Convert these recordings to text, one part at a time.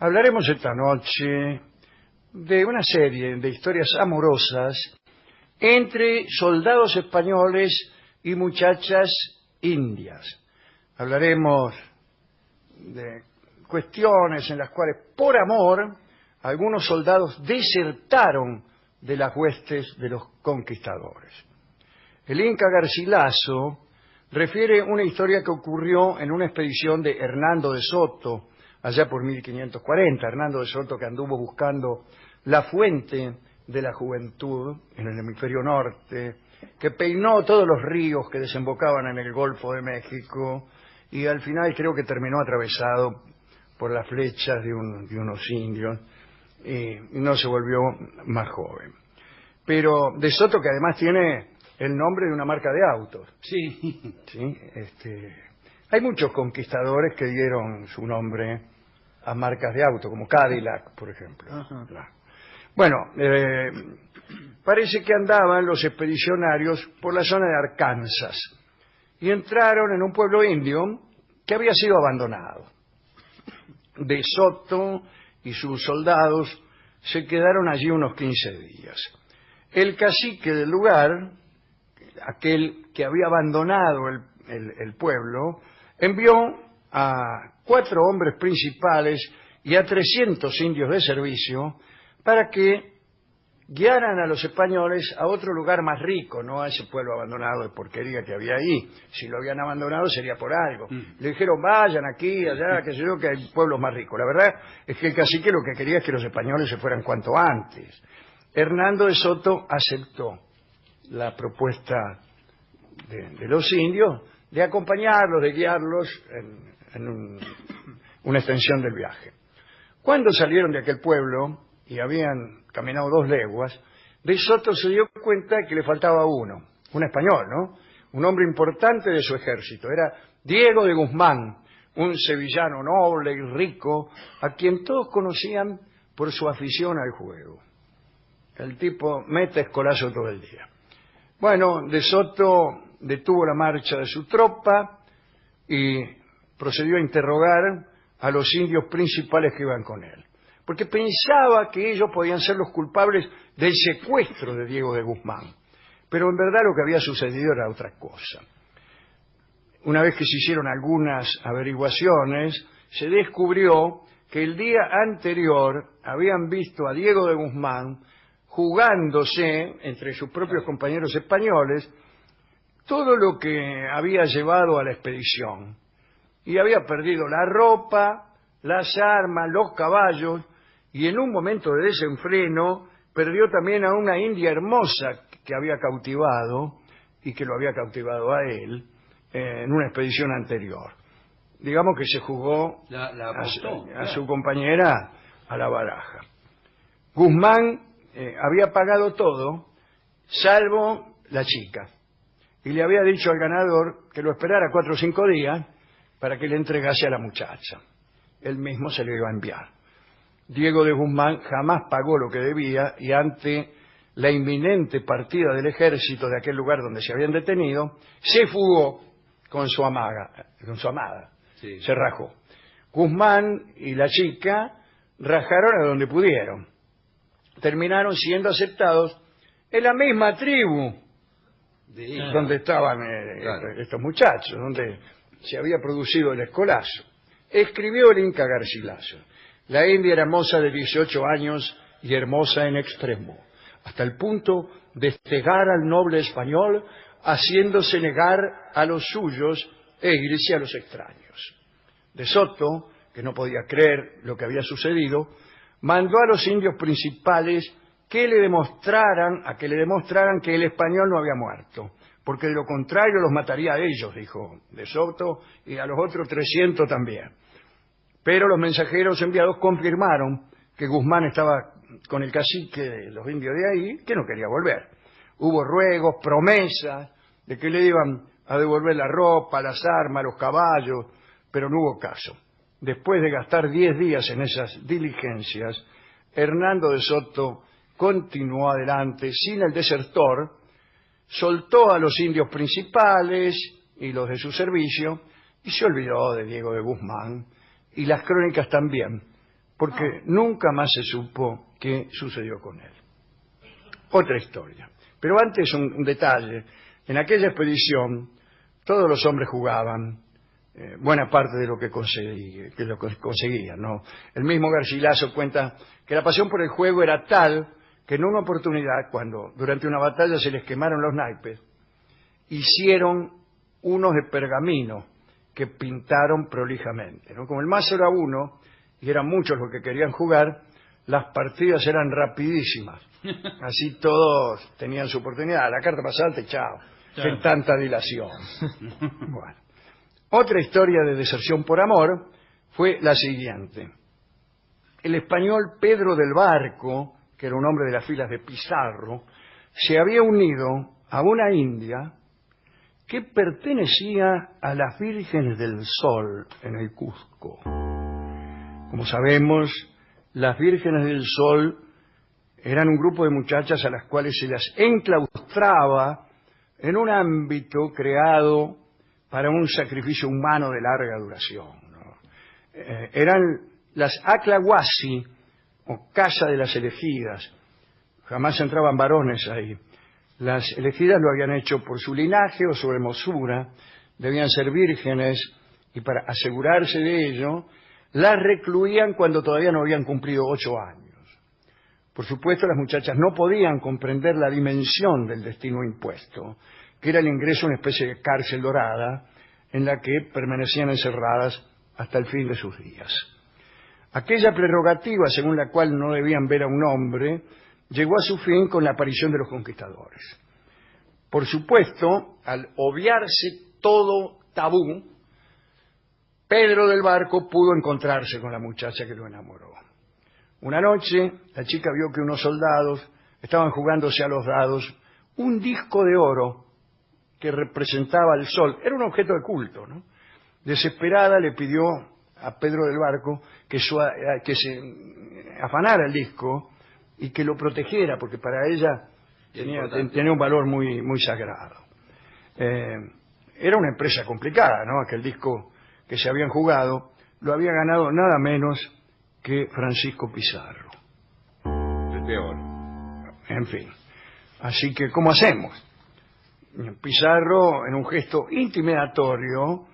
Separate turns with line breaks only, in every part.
Hablaremos esta noche de una serie de historias amorosas entre soldados españoles y muchachas indias. Hablaremos de cuestiones en las cuales, por amor, algunos soldados desertaron de las huestes de los conquistadores. El Inca Garcilaso refiere una historia que ocurrió en una expedición de Hernando de Soto, allá por 1540, Hernando de Soto, que anduvo buscando la fuente de la juventud en el hemisferio norte, que peinó todos los ríos que desembocaban en el Golfo de México y al final creo que terminó atravesado por las flechas de unos indios y no se volvió más joven. Pero de Soto, que además tiene el nombre de una marca de autos.
Sí.
¿Sí? Hay muchos conquistadores que dieron su nombre a marcas de auto, como Cadillac, por ejemplo.
Ajá.
Bueno, parece que andaban los expedicionarios por la zona de Arkansas y entraron en un pueblo indio que había sido abandonado. De Soto y sus soldados se quedaron allí unos 15 días. El cacique del lugar, aquel que había abandonado el pueblo, envió a 4 hombres principales y a 300 indios de servicio para que guiaran a los españoles a otro lugar más rico, no a ese pueblo abandonado de porquería que había ahí. Si lo habían abandonado sería por algo. Le dijeron, vayan aquí, allá, qué sé yo, que hay pueblos más ricos. La verdad es que el cacique lo que quería es que los españoles se fueran cuanto antes. Hernando de Soto aceptó la propuesta de los indios de acompañarlos, de guiarlos en una extensión del viaje. Cuando salieron de aquel pueblo y habían caminado 2 leguas, de Soto se dio cuenta de que le faltaba uno, un español, ¿no? Un hombre importante de su ejército. Era Diego de Guzmán, un sevillano noble y rico, a quien todos conocían por su afición al juego. El tipo mete escolazo todo el día. Bueno, de Soto detuvo la marcha de su tropa y procedió a interrogar a los indios principales que iban con él, porque pensaba que ellos podían ser los culpables del secuestro de Diego de Guzmán, pero en verdad lo que había sucedido era otra cosa. Una vez que se hicieron algunas averiguaciones, se descubrió que el día anterior habían visto a Diego de Guzmán jugándose entre sus propios compañeros españoles todo lo que había llevado a la expedición, y había perdido la ropa, las armas, los caballos, y en un momento de desenfreno perdió también a una india hermosa que había cautivado y que lo había cautivado a él en una expedición anterior. Digamos que se jugó a su compañera a la baraja. Guzmán había pagado todo, salvo la chica, y le había dicho al ganador que lo esperara 4 o 5 días para que le entregase a la muchacha. Él mismo se lo iba a enviar. Diego de Guzmán jamás pagó lo que debía y ante la inminente partida del ejército de aquel lugar donde se habían detenido, se fugó con su amada. Sí. Se rajó. Guzmán y la chica rajaron a donde pudieron. Terminaron siendo aceptados en la misma tribu donde estaban estos muchachos, donde se había producido el escolazo. Escribió el Inca Garcilaso: la india era moza de 18 años y hermosa en extremo, hasta el punto de cegar al noble español, haciéndose negar a los suyos e irse a los extraños. De Soto, que no podía creer lo que había sucedido, mandó a los indios principales que le demostraran que el español no había muerto, porque de lo contrario los mataría a ellos, dijo De Soto, y a los otros 300 también. Pero los mensajeros enviados confirmaron que Guzmán estaba con el cacique de los indios de ahí, que no quería volver. Hubo ruegos, promesas de que le iban a devolver la ropa, las armas, los caballos, pero no hubo caso. Después de gastar 10 días en esas diligencias, Hernando de Soto continuó adelante sin el desertor, soltó a los indios principales y los de su servicio y se olvidó de Diego de Guzmán, y las crónicas también porque nunca más se supo qué sucedió con él. Otra historia. Pero antes un detalle. En aquella expedición todos los hombres jugaban buena parte de lo que conseguían, ¿no? El mismo Garcilaso cuenta que la pasión por el juego era tal que en una oportunidad, cuando durante una batalla se les quemaron los naipes, hicieron unos de pergamino que pintaron prolijamente, ¿no? Como el mazo era uno y eran muchos los que querían jugar, las partidas eran rapidísimas. Así todos tenían su oportunidad. La carta pasante, chao. Sin tanta dilación. Bueno. Otra historia de deserción por amor fue la siguiente. El español Pedro del Barco, que era un hombre de las filas de Pizarro, se había unido a una india que pertenecía a las Vírgenes del Sol en el Cusco. Como sabemos, las Vírgenes del Sol eran un grupo de muchachas a las cuales se las enclaustraba en un ámbito creado para un sacrificio humano de larga duración, ¿no? Eran las Aclahuasi, o Casa de las Elegidas. Jamás entraban varones ahí. Las elegidas lo habían hecho por su linaje o su hermosura, debían ser vírgenes, y para asegurarse de ello, las recluían cuando todavía no habían cumplido 8 años. Por supuesto, las muchachas no podían comprender la dimensión del destino impuesto, que era el ingreso a una especie de cárcel dorada en la que permanecían encerradas hasta el fin de sus días. Aquella prerrogativa, según la cual no debían ver a un hombre, llegó a su fin con la aparición de los conquistadores. Por supuesto, al obviarse todo tabú, Pedro del Barco pudo encontrarse con la muchacha que lo enamoró. Una noche, la chica vio que unos soldados estaban jugándose a los dados un disco de oro que representaba el sol. Era un objeto de culto, ¿no? Desesperada le pidió a Pedro del Barco que se afanara el disco y que lo protegiera, porque para ella tenía un valor muy, muy sagrado. Era una empresa complicada, ¿no? Aquel disco que se habían jugado lo había ganado nada menos que Francisco Pizarro.
El peor.
En fin. Así que, ¿cómo hacemos? Pizarro, en un gesto intimidatorio,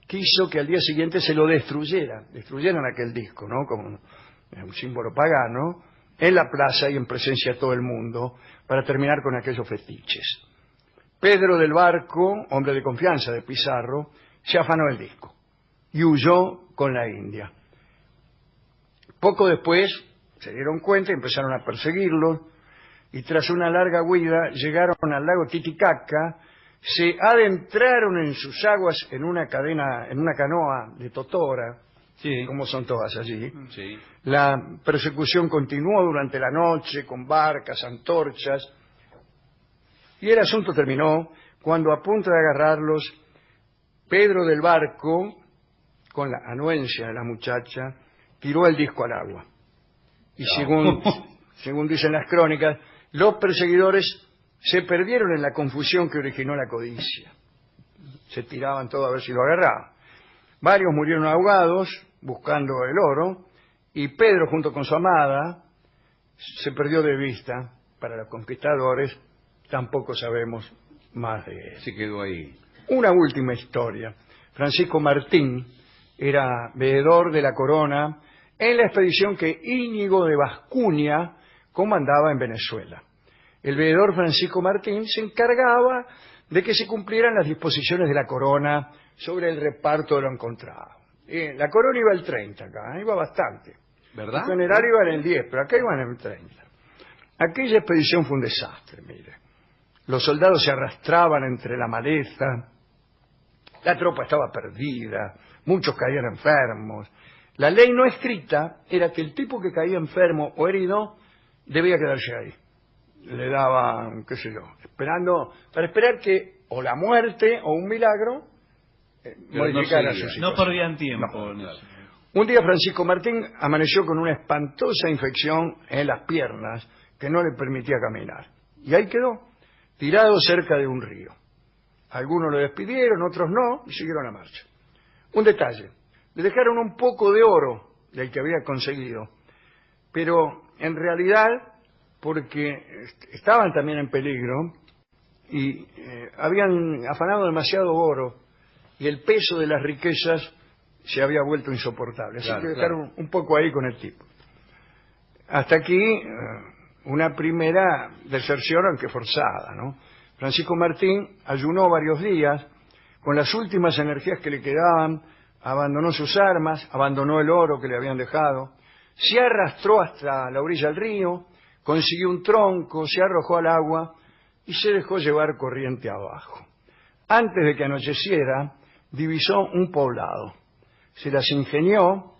quiso que al día siguiente se lo destruyeran aquel disco, ¿no? Como un símbolo pagano, en la plaza y en presencia de todo el mundo, para terminar con aquellos fetiches. Pedro del Barco, hombre de confianza de Pizarro, se afanó el disco y huyó con la india. Poco después se dieron cuenta y empezaron a perseguirlo, y tras una larga huida llegaron al lago Titicaca, se adentraron en sus aguas en una canoa de totora,
sí,
como son todas allí.
Sí.
La persecución continuó durante la noche con barcas, antorchas, y el asunto terminó cuando, a punto de agarrarlos, Pedro del Barco, con la anuencia de la muchacha, tiró el disco al agua. Y según dicen las crónicas, los perseguidores se perdieron en la confusión que originó la codicia. Se tiraban todo a ver si lo agarraban. Varios murieron ahogados buscando el oro, y Pedro, junto con su amada, se perdió de vista. Para los conquistadores tampoco sabemos más de él.
Se quedó ahí.
Una última historia. Francisco Martín era veedor de la corona en la expedición que Íñigo de Bascuña comandaba en Venezuela. El veedor Francisco Martín se encargaba de que se cumplieran las disposiciones de la corona sobre el reparto de lo encontrado. La corona iba el 30 acá, iba bastante.
¿Verdad?
En general iban el 10, pero acá iban el 30. Aquella expedición fue un desastre, mire. Los soldados se arrastraban entre la maleza, la tropa estaba perdida, muchos caían enfermos. La ley no escrita era que el tipo que caía enfermo o herido debía quedarse ahí. Le daban, qué sé yo, para esperar que o la muerte o un milagro modificara su situación.
No perdían tiempo.
No. Un día Francisco Martín amaneció con una espantosa infección en las piernas que no le permitía caminar. Y ahí quedó, tirado cerca de un río. Algunos lo despidieron, otros no, y siguieron la marcha. Un detalle, le dejaron un poco de oro del que había conseguido. Pero en realidad, porque estaban también en peligro y habían afanado demasiado oro y el peso de las riquezas se había vuelto insoportable. Así que dejaron un poco ahí con el tipo. Hasta aquí una primera deserción, aunque forzada, ¿no? Francisco Martín ayunó varios días, con las últimas energías que le quedaban, abandonó sus armas, abandonó el oro que le habían dejado, se arrastró hasta la orilla del río, consiguió un tronco, se arrojó al agua y se dejó llevar corriente abajo. Antes de que anocheciera, divisó un poblado. Se las ingenió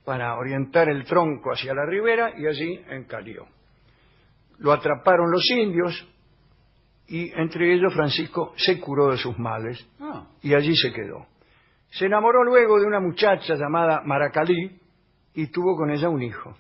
para orientar el tronco hacia la ribera y allí encalló. Lo atraparon los indios y entre ellos Francisco se curó de sus males y allí se quedó. Se enamoró luego de una muchacha llamada Maracalí y tuvo con ella un hijo.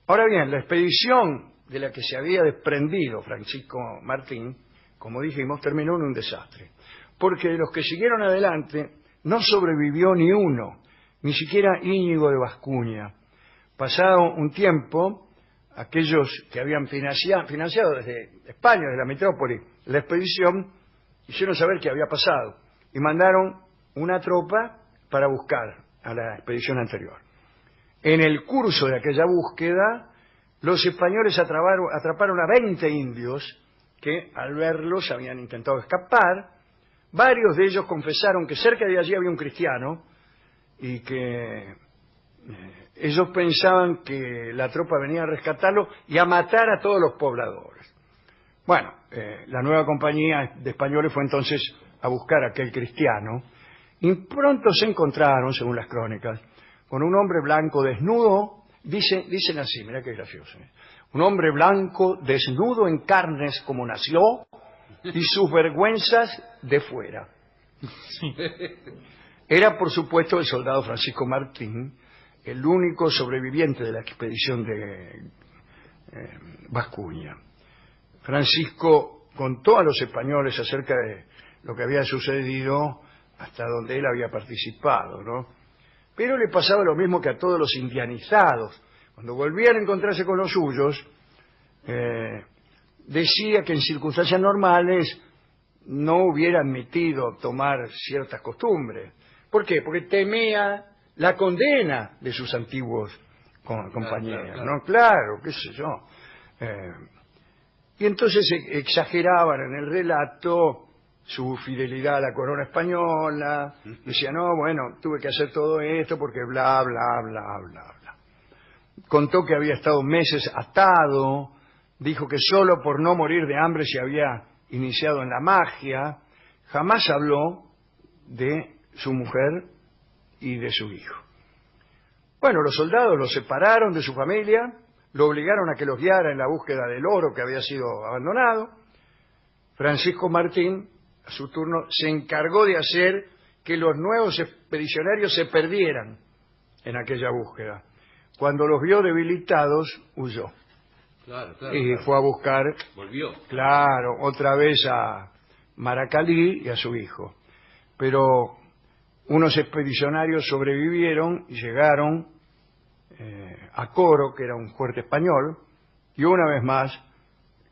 Ahora bien, la expedición de la que se había desprendido Francisco Martín, como dijimos, terminó en un desastre, porque de los que siguieron adelante no sobrevivió ni uno, ni siquiera Íñigo de Bascuña. Pasado un tiempo, aquellos que habían financiado desde España, desde la metrópoli, la expedición, hicieron saber qué había pasado y mandaron una tropa para buscar a la expedición anterior. En el curso de aquella búsqueda, los españoles atraparon a 20 indios que al verlos habían intentado escapar. Varios de ellos confesaron que cerca de allí había un cristiano y que ellos pensaban que la tropa venía a rescatarlo y a matar a todos los pobladores. Bueno, la nueva compañía de españoles fue entonces a buscar a aquel cristiano y pronto se encontraron, según las crónicas, con un hombre blanco desnudo, dicen así, mira qué gracioso, un hombre blanco desnudo en carnes como nació y sus vergüenzas de fuera.
Sí.
Era, por supuesto, el soldado Francisco Martín, el único sobreviviente de la expedición de Bascuña. Francisco contó a los españoles acerca de lo que había sucedido hasta donde él había participado, ¿no? Pero le pasaba lo mismo que a todos los indianizados. Cuando volvían a encontrarse con los suyos, decía que en circunstancias normales no hubiera admitido tomar ciertas costumbres. ¿Por qué? Porque temía la condena de sus antiguos compañeros, ¿no? Claro, qué sé yo. Y entonces exageraban en el relato su fidelidad a la corona española. Decía, no, bueno, tuve que hacer todo esto porque bla, bla, bla, bla, bla. Contó que había estado meses atado, dijo que solo por no morir de hambre se había iniciado en la magia. Jamás habló de su mujer y de su hijo. Bueno, los soldados lo separaron de su familia, lo obligaron a que los guiara en la búsqueda del oro que había sido abandonado. Francisco Martín, a su turno, se encargó de hacer que los nuevos expedicionarios se perdieran en aquella búsqueda. Cuando los vio debilitados, huyó. Y fue a buscar,
volvió.
Claro, otra vez a Maracalí y a su hijo. Pero unos expedicionarios sobrevivieron y llegaron a Coro, que era un fuerte español, y una vez más,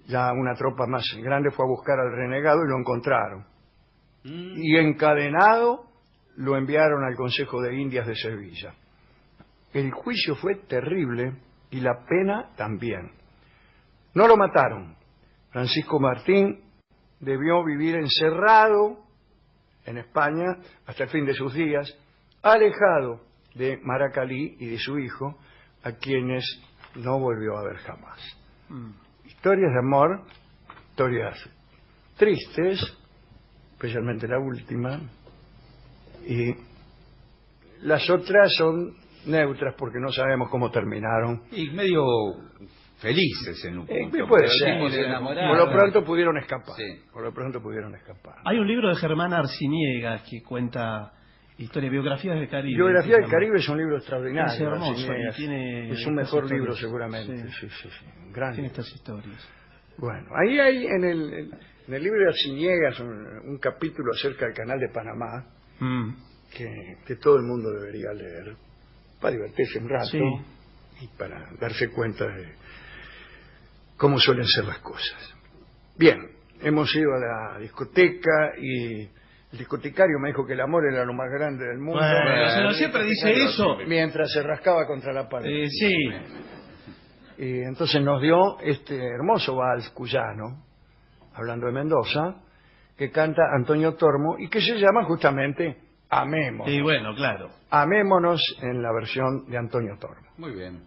ya una tropa más grande fue a buscar al renegado y lo encontraron. Y encadenado lo enviaron al Consejo de Indias de Sevilla. El juicio fue terrible y la pena también. No lo mataron. Francisco Martín debió vivir encerrado en España hasta el fin de sus días, alejado de Maracalí y de su hijo, a quienes no volvió a ver jamás. Historias de amor, historias tristes, especialmente la última, y las otras son neutras porque no sabemos cómo terminaron.
Y medio felices en un punto.
Puede ser. Por lo pronto pudieron escapar.
Sí.
Por lo pronto pudieron escapar.
Hay un libro de Germán Arciniegas que cuenta biografías del Caribe.
Biografía del Caribe es un libro extraordinario.
Es hermoso.
Arciniegas. Es un mejor libro seguramente. Sí. Gran
tiene
libro.
estas historias.
Bueno, ahí hay en el libro de Arciniegas un capítulo acerca del Canal de Panamá que todo el mundo debería leer. para divertirse un rato
Sí.
y para darse cuenta de cómo suelen ser las cosas. Bien, hemos ido a la discoteca y el discotecario me dijo que el amor era lo más grande del mundo.
Bueno, pero siempre dice eso.
Mientras se rascaba contra la pared.
Sí.
Y entonces nos dio este hermoso vals cuyano, hablando de Mendoza, que canta Antonio Tormo y que se llama justamente Amémonos.
Y bueno, claro.
Amémonos en la versión de Antonio Tormo.
Muy bien.